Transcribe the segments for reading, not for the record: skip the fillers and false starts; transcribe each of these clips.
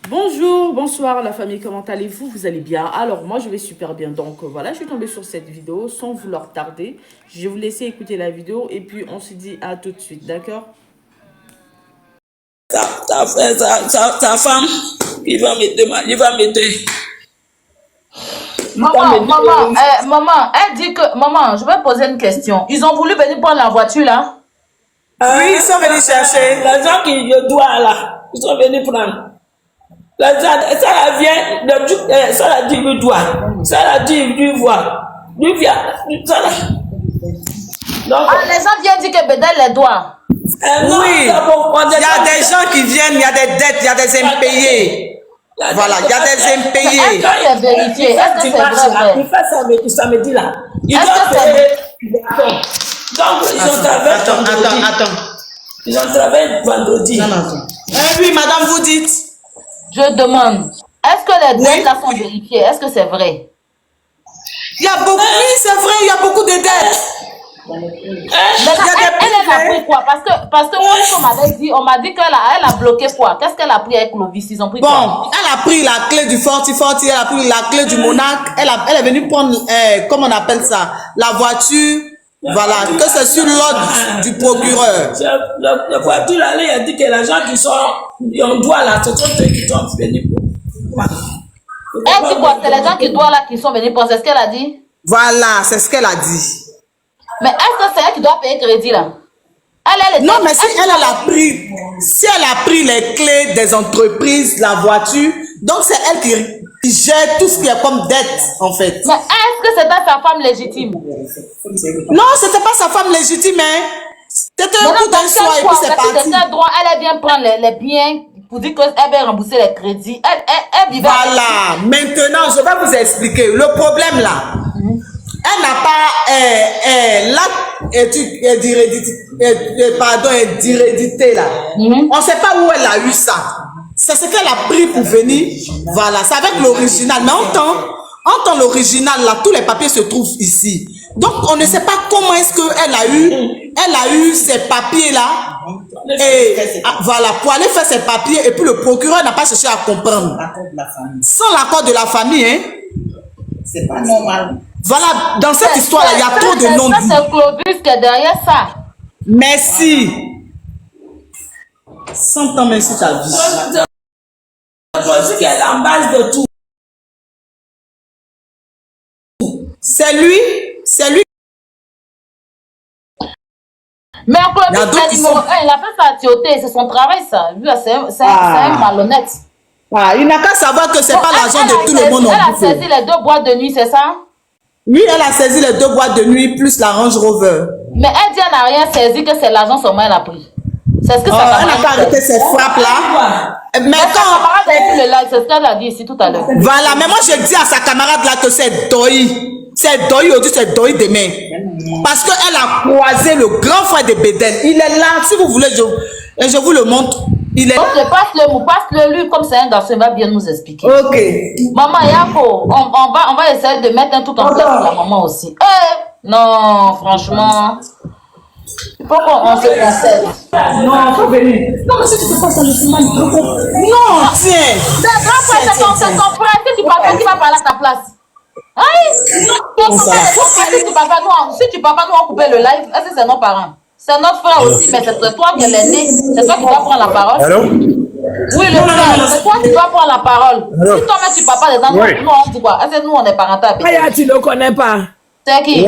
Bonjour, bonsoir la famille, comment allez-vous? Vous allez bien? Alors moi je vais super bien, donc voilà, je suis tombée sur cette vidéo sans vouloir tarder. Je vais vous laisser écouter la vidéo et puis on se dit à tout de suite, d'accord? Ta femme, il va m'aider. Maman, elle dit que, maman, je vais poser une question. Ils ont voulu venir prendre la voiture là? Oui, ils sont venus chercher l'argent qu'il doit là. Ils sont venus prendre. L'argent, ça vient, ça l'a dit, lui doit. Ça l'a dit, lui voit. Lui vient, ça l'a. Donc, Les gens viennent dire que Bédel les doit. non, oui, il y a des gens qui viennent, il y a des dettes, il y a des impayés. Voilà, il y a des impayés. Est-ce que c'est vérifié? Est-ce que c'est vrai? Il fait ça samedi là. Il Est-ce doit que c'est payer. Donc, ils ont travaillé vendredi. Attends. Ils ont travaillé vendredi. Oui, madame, vous dites. Je demande, est-ce que les dettes là sont vérifiées? Est-ce que c'est vrai? Il y a beaucoup, oui, c'est vrai, il y a beaucoup de dettes. Elle a pris quoi? Parce que moi, on m'a dit qu'elle a bloqué quoi? Qu'est-ce qu'elle a pris avec Clovis? Ils ont pris quoi? Bon, elle a pris la clé du Forti, elle a pris la clé du Monarque, elle est venue prendre, comment on appelle ça, la voiture, voilà, que c'est sur l'ordre du procureur. La voiture là, il a dit que les gens qui sont, on doit là, ce sont ceux qui sont venus pour. Elle dit quoi? C'est les gens qui doivent là qui sont venus pour, c'est ce qu'elle a dit? Voilà, c'est ce qu'elle a dit. Mais est-ce que c'est elle qui doit payer crédit là? Non, mais si elle a pris les clés des entreprises, la voiture, donc c'est elle qui gère tout ce qui est comme dette, en fait. Mais est-ce que c'était sa femme légitime? Non, c'était pas sa femme légitime, hein. C'était un coup d'un soir et puis c'est parti. C'était droit, elle vient prendre les biens pour dire qu'elle va rembourser les crédits. Elle vivait. Voilà, maintenant, je vais vous expliquer. Le problème là, elle n'a pas l'acte d'hérédité là. On ne sait pas où elle a eu ça. C'est ce qu'elle a pris pour venir. Voilà, c'est avec l'original. Mais en temps l'original là, tous les papiers se trouvent ici. Donc on ne sait pas comment est-ce qu'elle a eu ces papiers là. Et voilà, pour aller faire ses papiers, et puis le procureur n'a pas cherché à comprendre. Sans l'accord de la famille, hein. C'est pas normal. Voilà, dans cette histoire-là, il y a trop de non-dits. C'est Clovis qui est derrière ça. Merci. 100 ans, merci ta vie. C'est qu'elle est en base de tout. C'est lui. Mais Clovis, c'est numéro 1, il a fait sa tioté, c'est son travail ça. Lui, c'est un malhonnête. Il n'a qu'à savoir que c'est pas l'argent de tout le monde. Elle a saisi les 2 boîtes de nuit, c'est ça? Oui, elle a saisi les 2 boîtes de nuit plus la Range Rover. Mais elle dit qu'elle n'a rien saisi, que c'est l'argent seulement elle a pris. C'est ce que ça elle n'a pas arrêté ses frappes là. Mais quand. Sa camarade a vu le live, c'est ce qu'elle a dit ici tout à l'heure. Voilà, mais moi je dis à sa camarade là que c'est Doi. C'est Doi aujourd'hui, c'est Doi demain. Parce qu'elle a croisé le grand frère de Bédel. Il est là, si vous voulez, je vous le montre. Il est... Donc, passe-le lui, comme c'est un garçon, il va bien nous expliquer. Ok. Maman, Yako, on va essayer de mettre un tout en place pour la maman aussi. Non, franchement. Il faut qu'on se concède. Non, faut venir. Non, mais si tu te passes à le non, tiens. C'est grand frère, c'est ton frère. Si tu parles, qui va parler à ta place? Si tu parles pas, nous on couper le live. Est-ce que c'est nos parents? C'est notre frère aussi, mais c'est toi qui l'es né. C'est toi qui dois prendre la parole. Allô? Oui, le frère, c'est toi qui dois prendre la parole. Allô? Si toi-même tu parles pas des enfants, nous on dit quoi? Est-ce que nous on est parental? Aya, tu ne connais pas. C'est qui?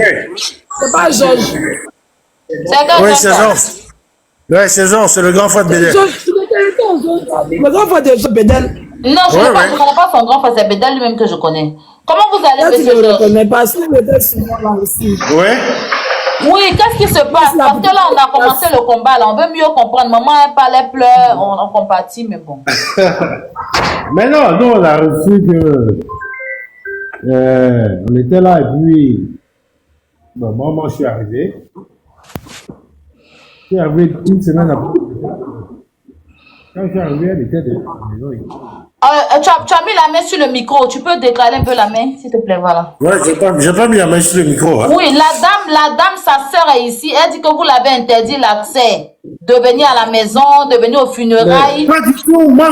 C'est pas Georges. Oui, c'est Jean. Oui, c'est Jean, c'est le grand frère de Bédel. Le grand frère de Bédel. Non, je ne connais pas son grand frère, c'est Bédel lui-même que je connais. Comment vous allez, monsieur Georges? Je ne connais pas, c'est Bédel souvent là aussi. Oui, qu'est-ce qui se passe? Parce que là, on a commencé le combat, là. On veut mieux comprendre. Maman, elle parle, elle pleure, on compatit, mais bon. Mais non, nous, on a reçu que... on était là, et puis... Bon, moi, je suis arrivé. Je suis arrivé une semaine après. Quand je suis arrivé, elle était déjà à la maison. Tu as mis la main sur le micro. Tu peux décaler un peu la main, s'il te plaît, voilà. Ouais, j'ai pas mis la main sur le micro. Hein. Oui, la dame, sa sœur est ici. Elle dit que vous l'avez interdit l'accès de venir à la maison, de venir aux funérailles. Pas du tout. Moi,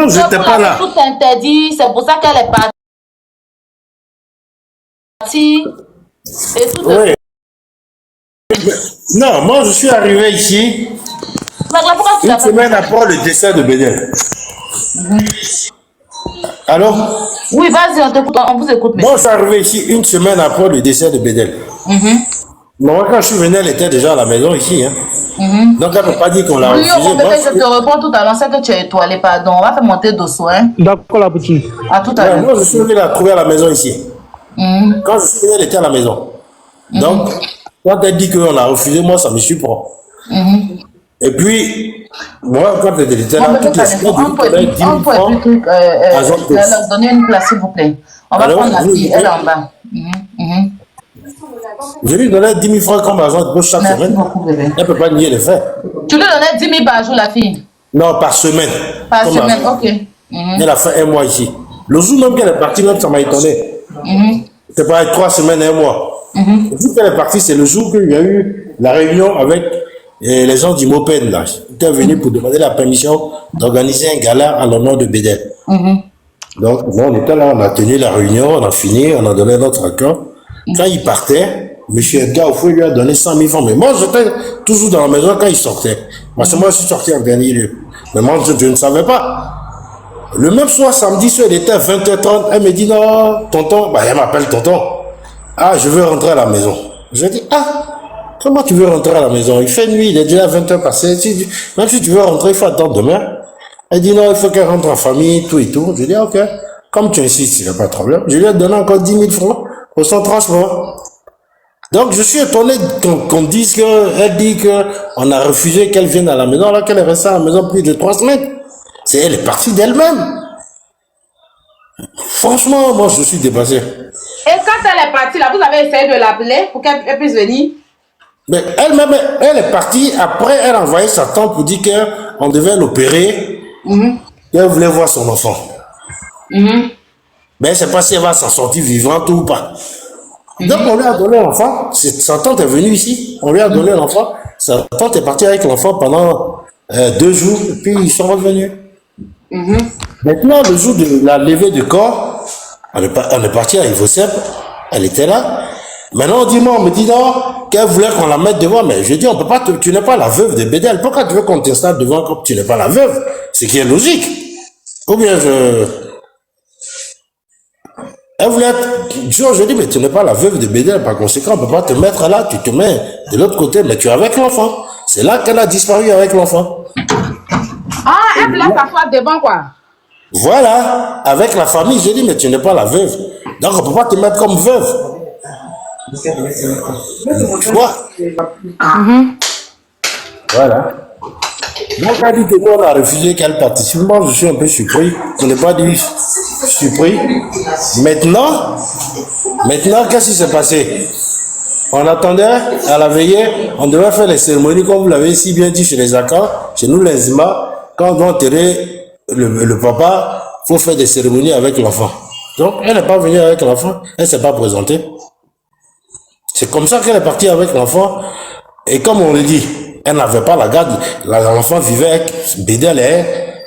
j'étais pas là. Tout interdit. C'est pour ça qu'elle est partie. Et tout. Oui. Non, moi, je suis arrivé ici une semaine après le décès de Bédel. Alors? Oui, vas-y, on vous écoute. Moi, je suis arrivé ici une semaine après le décès de Bédel. Moi, quand je suis venu, elle était déjà à la maison ici. Hein. Donc, elle ne peut pas dire qu'on l'a refusé. Oui, je te réponds tout à l'heure. C'est que tu es étoilé, pardon. On va faire monter dosso. Hein. D'accord, la petite. À tout à l'heure. Moi, je suis venu la trouver à la maison ici. Quand je suis venu, elle était à la maison. Donc, quand elle dit qu'on a refusé, moi, ça me surprend. Et puis, moi, quand elle était là, toutes les semaines, on peut leur donner une place, s'il vous plaît. On va prendre la fille, elle est en bas. Je lui donnais 10 000 francs comme argent pour chaque semaine. Elle ne peut pas nier les faits. Tu lui donnais 10 000 par jour, la fille? Non, par semaine. Par semaine, ok. Elle a fait un mois ici. Le jour même qu'elle est partie, même, ça m'a étonné. C'est pas 3 semaines, un mois. Le jour qu'elle est partie, c'est le jour qu'il y a eu la réunion avec les gens du Mopen. Là. Ils étaient venus pour demander la permission d'organiser un gala en l'honneur de Bédel. Donc, bon, on était là, on a tenu la réunion, on a fini, on a donné notre accord. Quand il partait, M. Edgar Oufoué lui a donné 100 000 francs. Mais moi, j'étais toujours dans la maison quand il sortait. Parce que moi, je suis sorti en dernier lieu. Mais moi, je ne savais pas. Le même soir, samedi soir, il était à 20h30. Elle me dit, non, tonton, bah, elle m'appelle tonton. Ah, je veux rentrer à la maison. Je dis, ah, comment tu veux rentrer à la maison? Il fait nuit, il est déjà 20h passé. Même si tu veux rentrer, il faut attendre demain. Elle dit, non, il faut qu'elle rentre en famille, tout et tout. Je dis, ok, comme tu insistes, il n'y a pas de problème. Je lui ai donné encore 10 000 francs pour son transport. Donc, je suis étonné qu'on dise qu'elle dit qu'on a refusé qu'elle vienne à la maison, alors qu'elle est restée à la maison plus de 3 semaines. Elle est partie d'elle-même. Franchement, moi, je suis dépassé. Et quand elle est partie, là, vous avez essayé de l'appeler pour qu'elle puisse venir? Mais elle-même, elle est partie. Après, elle a envoyé sa tante pour dire qu'on devait l'opérer. Qu'elle voulait voir son enfant. Mais elle ne sait pas si elle va s'en sortir vivante ou pas. Donc, on lui a donné l'enfant. Sa tante est venue ici. On lui a donné l'enfant. Sa tante est partie avec l'enfant pendant 2 jours. Et puis, ils sont revenus. Maintenant, le jour de la levée de corps, on est parti à Ivosep. Elle était là. Maintenant, on me dit non, qu'elle voulait qu'on la mette devant. Mais je dis, on peut pas, tu n'es pas la veuve de Bédel. Pourquoi tu veux qu'on t'installe devant comme tu n'es pas la veuve? C'est qui est logique. Ou bien elle voulait être... Je dis, mais tu n'es pas la veuve de Bédel. Par conséquent, on ne peut pas te mettre là. Tu te mets de l'autre côté, mais tu es avec l'enfant. C'est là qu'elle a disparu avec l'enfant. Ah, elle voulait s'asseoir devant, quoi. Voilà. Avec la famille, je dis, mais tu n'es pas la veuve. Donc, on ne peut pas te mettre comme veuve. Tu vois? Voilà. Donc, elle dit que nous, on a refusé qu'elle participe. Moi, je suis un peu surpris. On n'est pas dit surpris. Maintenant, qu'est-ce qui s'est passé? On attendait à la veillée, on devait faire les cérémonies, comme vous l'avez si bien dit chez les Akans, chez nous les Zima. Quand on doit enterrer le papa, il faut faire des cérémonies avec l'enfant. Donc, elle n'est pas venue avec l'enfant, elle ne s'est pas présentée. C'est comme ça qu'elle est partie avec l'enfant. Et comme on le dit, elle n'avait pas la garde. L'enfant vivait avec Bédel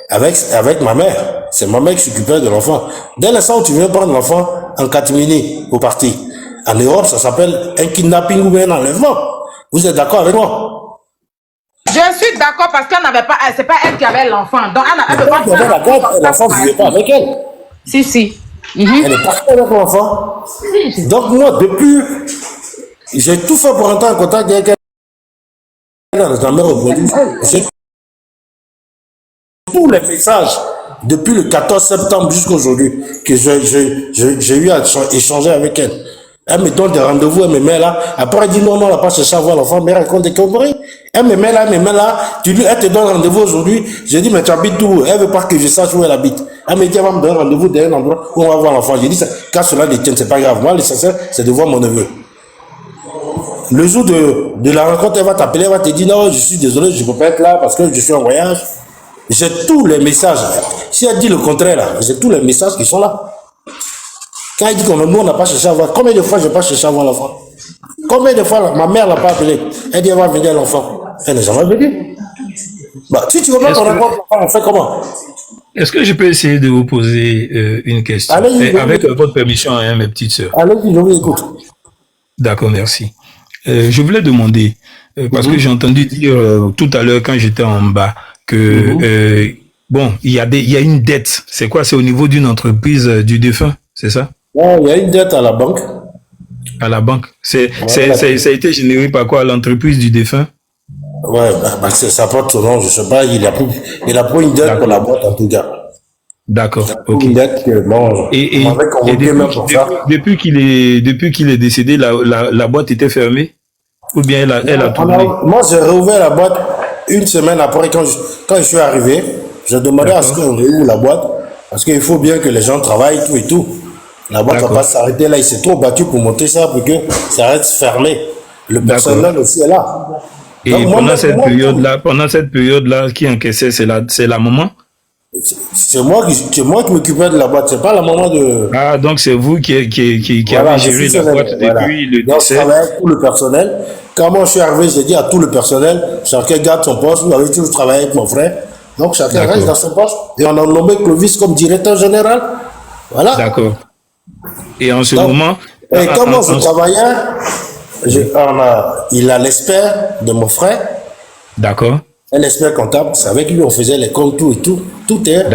avec ma mère. C'est ma mère qui s'occupait de l'enfant. Dès l'instant où tu viens prendre l'enfant en catimini pour partir, en Europe, ça s'appelle un kidnapping ou un enlèvement. Vous êtes d'accord avec moi? Je suis d'accord parce qu'elle n'avait pas, c'est pas elle qui avait l'enfant. Donc elle peut pas faire l'enfant ne vivait pas avec elle. Si. Elle est partie avec l'enfant. Donc moi, depuis, j'ai tout fait pour entrer en contact avec elle. Elle n'a jamais reproduit. J'ai tous les messages depuis le 14 septembre jusqu'à aujourd'hui que j'ai eu à échanger avec elle. Elle me donne des rendez-vous, elle me met là. Après, elle dit non, on n'a pas cherché à voir l'enfant, mais elle raconte des conneries. Elle me met là. Elle te donne rendez-vous aujourd'hui. Je dis, mais tu habites où? Elle veut pas que je sache où elle habite. Elle me dit, elle va me donner rendez-vous dans un endroit où on va voir l'enfant. Je dis, quand cela les tient, c'est pas grave. Moi, l'essentiel, c'est de voir mon neveu. Le jour de la rencontre, elle va t'appeler, elle va te dire, non, je suis désolé, je ne peux pas être là parce que je suis en voyage. J'ai tous les messages. Si elle dit le contraire, là, j'ai tous les messages qui sont là. Quand elle dit qu'on nous, on n'a pas cherché à voir, combien de fois je n'ai pas cherché à voir l'enfant? Combien de fois ma mère l'a pas appelé? Elle dit elle va venir l'enfant. Elle n'est jamais venue. Bah, si tu veux pas qu'on rencontre l'enfant, on fait comment? Est-ce que je peux essayer de vous poser une question? Avec votre permission, hein, mes petites sœurs. Allez-y, je vous écoute. D'accord, merci. Je voulais demander, parce que j'ai entendu dire tout à l'heure quand j'étais en bas, que bon, il y a une dette. C'est quoi? C'est au niveau d'une entreprise du défunt, c'est ça? Non, il y a une dette à la banque. À la banque. Ça a été généré par quoi? L'entreprise du défunt? Ouais, ça porte son nom, je sais pas, il a pris une dette pour la boîte en tout cas. D'accord, ok. Une dette que, bon, et depuis qu'il est décédé, la boîte était fermée? Ou bien elle a tourné? Moi, j'ai réouvert la boîte une semaine après, quand je suis arrivé, j'ai demandé à ce qu'on réouvre la boîte, parce qu'il faut bien que les gens travaillent, tout et tout. La boîte ne va pas s'arrêter là, il s'est trop battu pour monter ça, pour que ça reste fermé. Le personnel aussi est là. Et donc, pendant cette période-là, qui encaissait, c'est la maman? C'est moi qui m'occupais de la boîte, c'est pas la maman de... Ah, donc c'est vous qui avez géré la boîte depuis le décès. Donc, je travaillais pour le personnel. Quand moi je suis arrivé, j'ai dit à tout le personnel, chacun garde son poste. Vous avez toujours travaillé avec mon frère. Donc chacun reste dans son poste. Et on a nommé Clovis comme directeur général. Voilà. D'accord. Et en ce moment... Et quand moi je travaillais, il a l'expert de mon frère. D'accord. Un expert comptable, c'est avec lui on faisait les comptes, tout et tout. Tout est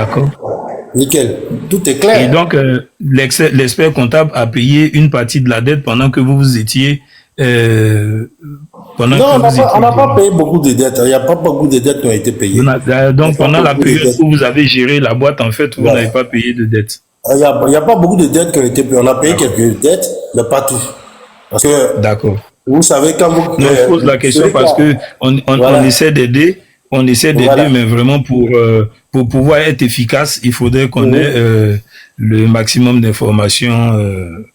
nickel, tout est clair. Et donc, l'expert comptable a payé une partie de la dette pendant que vous étiez... non, on n'a pas payé beaucoup de dettes. Il n'y a pas beaucoup de dettes qui ont été payées. Donc, pendant la période où vous avez géré la boîte, en fait, vous n'avez pas payé de dettes. Il n'y a pas beaucoup de dettes qui ont été payées. On a payé quelques dettes, mais pas tout. Parce que... D'accord. Vous savez, quand vous... Non, je pose la question parce que on essaie d'aider, mais vraiment pour pouvoir être efficace, il faudrait qu'on ait le maximum d'informations.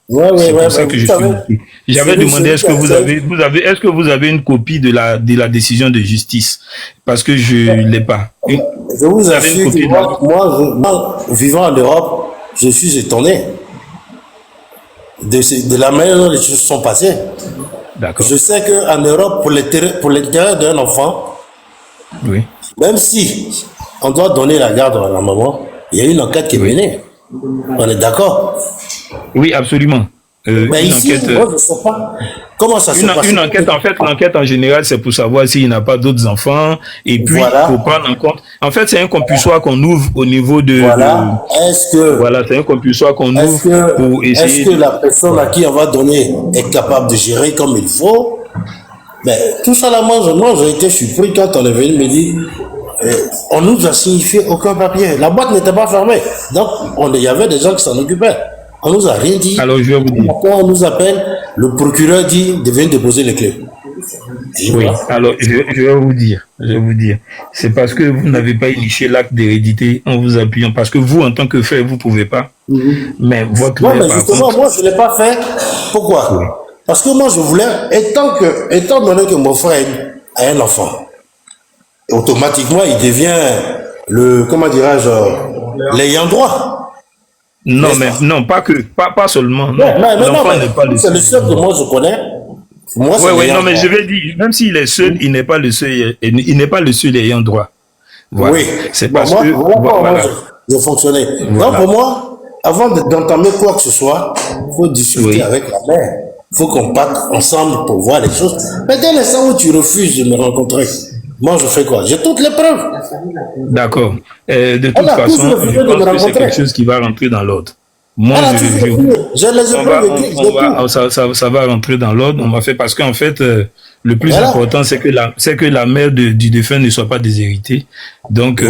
C'est pour ça que je suis ici. J'avais demandé est-ce que vous avez une copie de la décision de justice, parce que je ne l'ai pas. Je vous assure que moi, vivant en Europe, je suis étonné de la manière dont les choses sont passées. Je sais qu'en Europe, pour l'intérêt d'un enfant, même si on doit donner la garde à la maman, il y a une enquête qui est menée. On est d'accord? Oui, absolument. Mais ici, moi, je ne sais pas comment ça se passe. Une enquête, en fait, l'enquête en général, c'est pour savoir s'il n'a pas d'autres enfants. Et puis, il faut prendre en compte. En fait, c'est un compulsoire qu'on ouvre au niveau de... c'est un compulsoire qu'on ouvre pour essayer... Est-ce que la personne à qui on va donner est capable de gérer comme il faut? Mais tout ça là, moi, j'ai été surpris quand on est venu me dire... on nous a signifié aucun papier. La boîte n'était pas fermée. Donc, il y avait des gens qui s'en occupaient. On nous a rien dit. Alors, je vais vous dire. Quand on nous appelle, le procureur dit de venir déposer les clés. Oui, alors je vais vous dire. C'est parce que vous n'avez pas initié l'acte d'hérédité en vous appuyant. Parce que vous, en tant que frère, vous ne pouvez pas. Mais votre mère, mais justement, moi, je ne l'ai pas fait. Pourquoi? Parce que moi, je voulais, étant donné que mon frère a un enfant, automatiquement, il devient comment dirais-je, l'ayant droit. Non, mais non, pas seulement. Non, c'est le seul que moi je connais. Moi, non, mais je vais dire, même s'il est seul, il n'est pas le seul, ayant droit. Voilà. Oui. C'est parce que je fonctionnais. Donc pour moi, avant d'entamer quoi que ce soit, il faut discuter avec la mère. Il faut qu'on parte ensemble pour voir les choses. Mais dès l'instant où tu refuses de me rencontrer, moi, je fais quoi? J'ai toutes les preuves. D'accord. De toute façon, je pense que c'est quelque chose qui va rentrer dans l'ordre. Moi, ça va rentrer dans l'ordre. On va faire parce qu'en fait, le plus important, c'est que la mère du défunt ne soit pas déshéritée. Donc,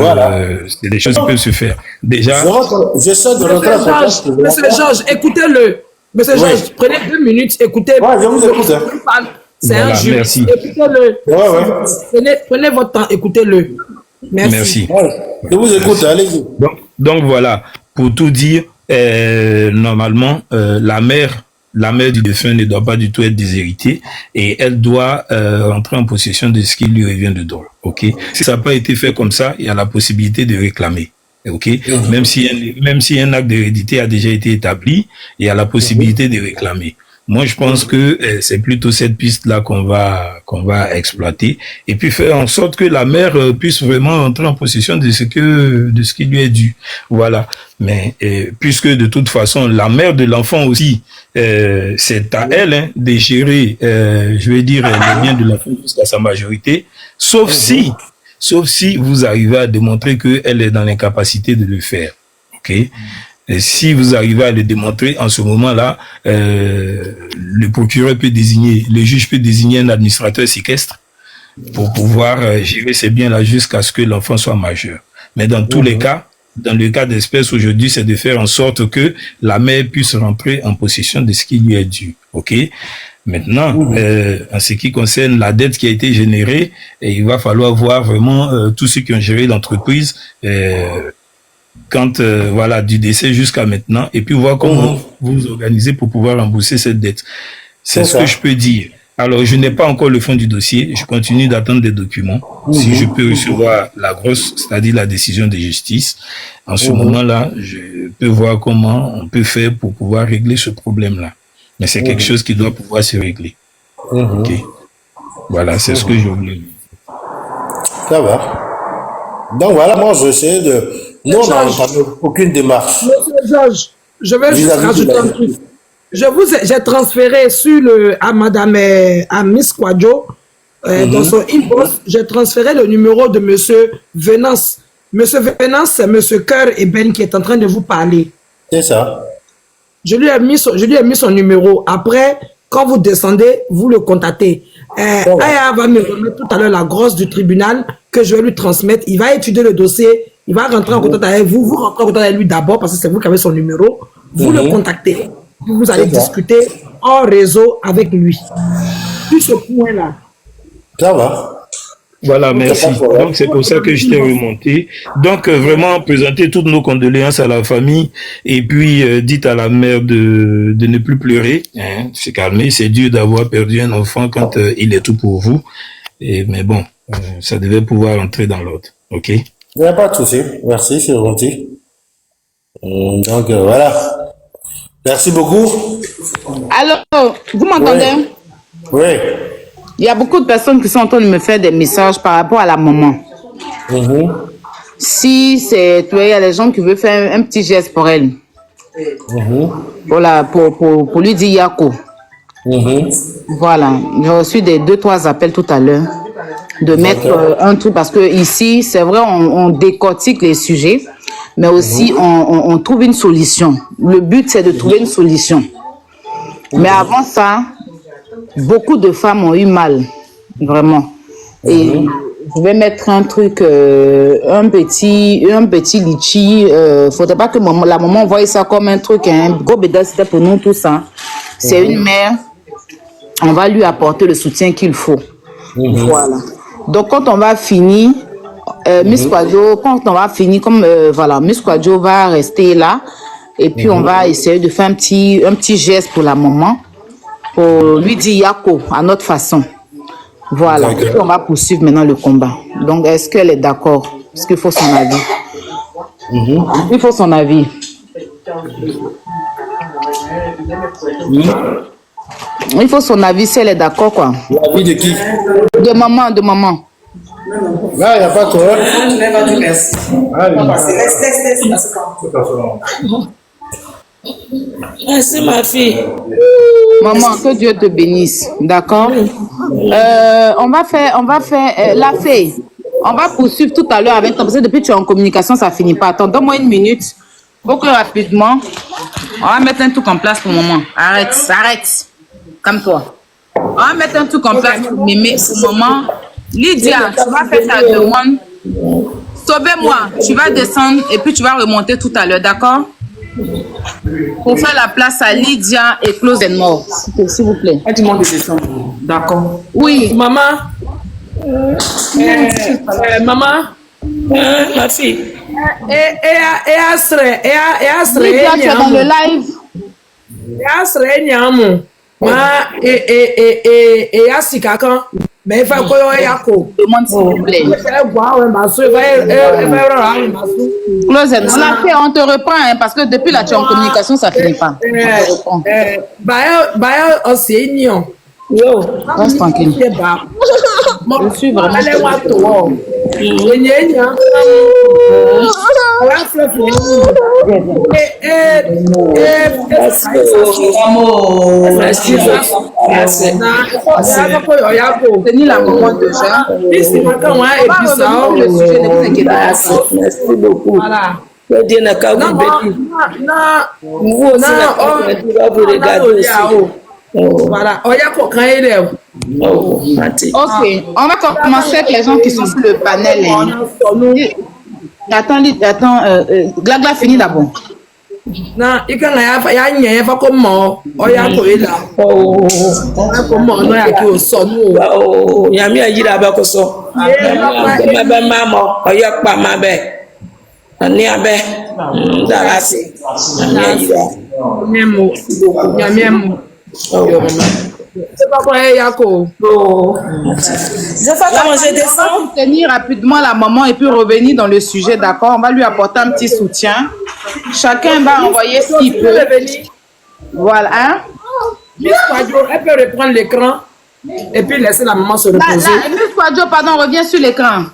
c'est des choses qui peuvent se faire. Déjà. J'essaie de rentrer en contact. Monsieur Georges, écoutez-le. Monsieur Georges, prenez 2 minutes, écoutez. Je vous écoute. C'est un jeu. Écoutez-le. Prenez votre temps, écoutez-le. Merci. Je vous écoute, allez-y. Donc voilà, pour tout dire, normalement, la mère la mère du défunt ne doit pas du tout être déshéritée et elle doit rentrer en possession de ce qui lui revient de droit. Ok. Si ça n'a pas été fait comme ça, il y a la possibilité de réclamer. Ok. Même si un acte d'hérédité a déjà été établi, il y a la possibilité de réclamer. Moi, je pense que c'est plutôt cette piste-là qu'on va exploiter et puis faire en sorte que la mère puisse vraiment entrer en possession de ce qui lui est dû. Voilà. Mais puisque de toute façon, la mère de l'enfant aussi, c'est à elle de gérer, je vais dire, les biens de l'enfant jusqu'à sa majorité, sauf si vous arrivez à démontrer qu'elle est dans l'incapacité de le faire. Ok. Et si vous arrivez à le démontrer, en ce moment-là, le procureur peut désigner, le juge peut désigner un administrateur séquestre pour pouvoir gérer ces biens-là jusqu'à ce que l'enfant soit majeur. Mais dans tous les cas, dans le cas d'espèce aujourd'hui, c'est de faire en sorte que la mère puisse rentrer en possession de ce qui lui est dû. Ok? Maintenant, en ce qui concerne la dette qui a été générée, il va falloir voir vraiment tous ceux qui ont géré l'entreprise. Voilà, du décès jusqu'à maintenant, et puis voir comment vous vous organisez pour pouvoir rembourser cette dette. C'est ce que je peux dire. Alors, je n'ai pas encore le fond du dossier, je continue d'attendre des documents. Si je peux recevoir la grosse, c'est-à-dire la décision de justice, en ce moment-là, je peux voir comment on peut faire pour pouvoir régler ce problème-là. Mais c'est quelque chose qui doit pouvoir se régler. Ok. Voilà, c'est ce que je voulais dire. Ça va. Donc voilà, moi j'essaie de... Nous, on n'a aucune démarche. Monsieur Georges, je vais juste rajouter un truc. J'ai transféré à Madame, à Miss Kwadjo, dans son inbox, j'ai transféré le numéro de Monsieur Venance. Monsieur Venance, c'est Monsieur Cœur et Ben qui est en train de vous parler. C'est ça. Je lui ai mis son numéro. Après, quand vous descendez, vous le contactez. Aya va me remettre tout à l'heure la grosse du tribunal que je vais lui transmettre. Il va étudier le dossier. Il va rentrer en contact avec vous. Vous rentrez en contact avec lui d'abord parce que c'est vous qui avez son numéro. Vous le contactez. Vous allez discuter en réseau avec lui. Sur ce point-là. Ça va. Voilà, merci. Donc, c'est pour ça que je t'ai remonté. Donc, vraiment, présenter toutes nos condoléances à la famille et puis dites à la mère de ne plus pleurer, hein, se calmer. C'est dur d'avoir perdu un enfant quand il est tout pour vous. Mais bon, ça devait pouvoir entrer dans l'ordre. OK? Il n'y a pas de souci. Merci, c'est gentil. Donc, voilà. Merci beaucoup. Alors, vous m'entendez? Oui. Il y a beaucoup de personnes qui sont en train de me faire des messages par rapport à la maman. Si c'est, tu vois, il y a des gens qui veulent faire un petit geste pour elle. Voilà, pour lui dire Yako. Voilà, j'ai reçu des 2-3 appels tout à l'heure de mettre un truc parce que ici, c'est vrai, on décortique les sujets, mais aussi on trouve une solution. Le but, c'est de trouver une solution. Mais avant ça, beaucoup de femmes ont eu mal, vraiment. Et je vais mettre un truc, un petit litchi. Faudrait pas que la maman voie ça comme un truc, un gros bédard, c'était pour nous tout ça. C'est une mère. On va lui apporter le soutien qu'il faut. Voilà. Donc quand on va finir, Miss Kwadjo, voilà, Miss Kwadjo va rester là. Et puis on va essayer de faire un petit geste pour la maman. Pour lui dire Yako à notre façon. Voilà. Et puis on va poursuivre maintenant le combat. Donc, est-ce qu'elle est d'accord? Parce qu'il faut son avis. Il faut son avis. Il faut son avis si elle est d'accord, quoi. L'avis de qui? De maman, de maman. Là, il n'y a pas de problème. Merci. Merci, ma fille. Maman, que Dieu te bénisse. D'accord? On va faire la fée. On va poursuivre tout à l'heure avec toi. Parce que depuis que tu es en communication, ça finit pas. Attends, donne-moi une minute. Faut que rapidement. On va mettre un truc en place pour maman. Arrête. Calme-toi. On va mettre un truc en place pour mémé, pour maman. Lydia, tu vas faire ta demande. Sauvez-moi. Tu vas descendre et puis tu vas remonter tout à l'heure. D'accord? Pour faire la place à Lydia et Close and More. S'il vous plaît. Elle demande de descendre. D'accord. Oui. Maman. Maman. Ma fille. Lydia, tu es dans le live. Ya sere nyamu. Ma ya sikaka. Mais il faut que ya ko. Demande s'il vous plaît. Close, on te reprend hein, parce que depuis là tu es en communication, ça finit pas. On te reprend. Reste tranquille. Je suis vraiment. Tenez la maman déjà. On va revenir sur le sujet, ne vous inquiétez pas. Merci beaucoup. Voilà. Dieu n'a qu'à vous bénir. Vous aussi, on va vous regarder aussi. Voilà. Ok, on va commencer avec les gens qui sont sur le panel. Attends, Glagla finit d'abord. Non, il y a pas comme moi. Oh, il y a Tenir rapidement la maman et puis revenir dans le sujet, d'accord? On va lui apporter un petit soutien. Chacun va envoyer ce qu'il peut. Voilà. Hein? Elle peut reprendre l'écran et puis laisser la maman se reposer. Miss Kwadjo, pardon, reviens sur l'écran.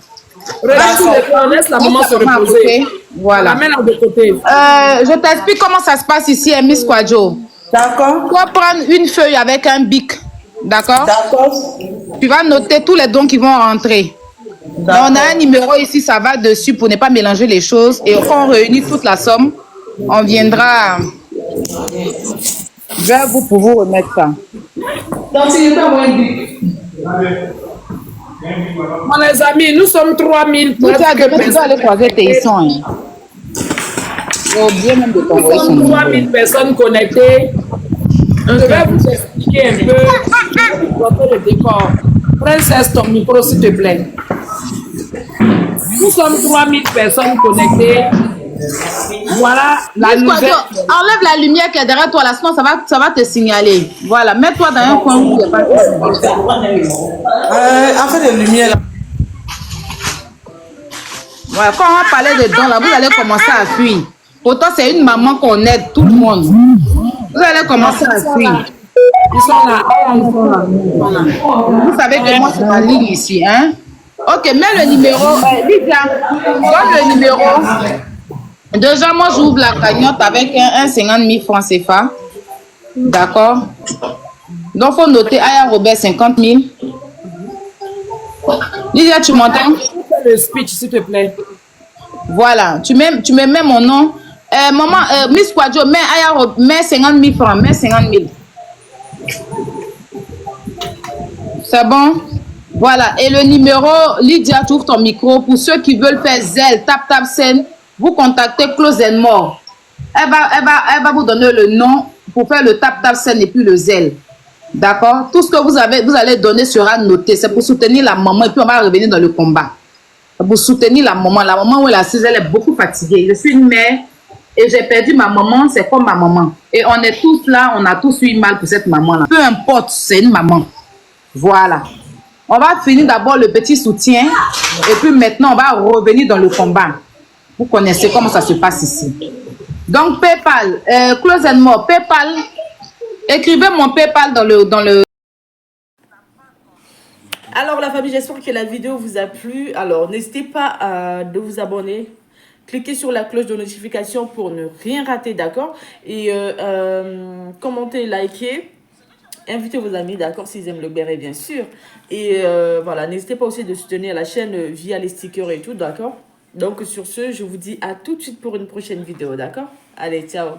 Reste sur l'écran, laisse la maman se reposer. Voilà. Amène-la de côté. Je t'explique comment ça se passe ici, Miss Kwadjo. D'accord. Tu vas prendre une feuille avec un bic. D'accord? D'accord. Tu vas noter tous les dons qui vont rentrer. Donc, on a un numéro ici, ça va dessus pour ne pas mélanger les choses. Et quand on réunit toute la somme, on viendra vers vous pour vous remettre ça. Donc, il n'est pas moins bic. Les amis, nous sommes 3000. Tu dois aller croiser tes sons. J'ai oublié même de t'envoyer son numéro. 3000 personnes connectées. Je vais vous expliquer un peu le décor. Princesse, ton micro, s'il te plaît. Nous sommes 3000 personnes connectées. Voilà la nouvelle. Enlève la lumière qui est derrière toi, là, sinon ça va te signaler. Voilà, mets-toi dans un coin où il n'y a pas de En fait, les lumières là. Voilà, quand on va parler de dons, là, vous allez commencer à fuir. Pourtant, c'est une maman qu'on aide, tout le monde. Vous allez commencer à fuir. Ils sont là. Vous savez que moi, c'est ma ligne ici, hein? Ok, mets le numéro. Lydia, donne le numéro. Déjà, moi, j'ouvre la cagnotte avec un 50 000 francs CFA. D'accord? Donc, il faut noter Aya Robert 50 000. Lydia, tu m'entends? Fais le speech, s'il te plaît. Voilà, tu me mets mon nom. Maman, Miss Kwadjo, mets 50 000 francs, mets 50 000. C'est bon? Voilà, et le numéro, Lydia, tu ouvres ton micro. Pour ceux qui veulent faire Zelle, tap scène, vous contactez Close and More. Elle va vous donner le nom pour faire le tap scène et puis le Zelle. D'accord? Tout ce que vous allez donner sera noté. C'est pour soutenir la maman et puis on va revenir dans le combat. Pour soutenir la maman. La maman où elle est assise, elle est beaucoup fatiguée. Je suis une mère et j'ai perdu ma maman, c'est comme ma maman. Et on est tous là, on a tous eu mal pour cette maman-là. Peu importe, c'est une maman. Voilà. On va finir d'abord le petit soutien et puis maintenant on va revenir dans le combat. Vous connaissez comment ça se passe ici. Donc PayPal, Close and More, PayPal. Écrivez mon PayPal dans le... Alors la famille, j'espère que la vidéo vous a plu. Alors n'hésitez pas de vous abonner. Cliquez sur la cloche de notification pour ne rien rater, d'accord? Et commentez, likez. Invitez vos amis, d'accord, s'ils aiment le béret, bien sûr. Et voilà, n'hésitez pas aussi de soutenir la chaîne via les stickers et tout, d'accord? Donc sur ce, je vous dis à tout de suite pour une prochaine vidéo, d'accord? Allez, ciao!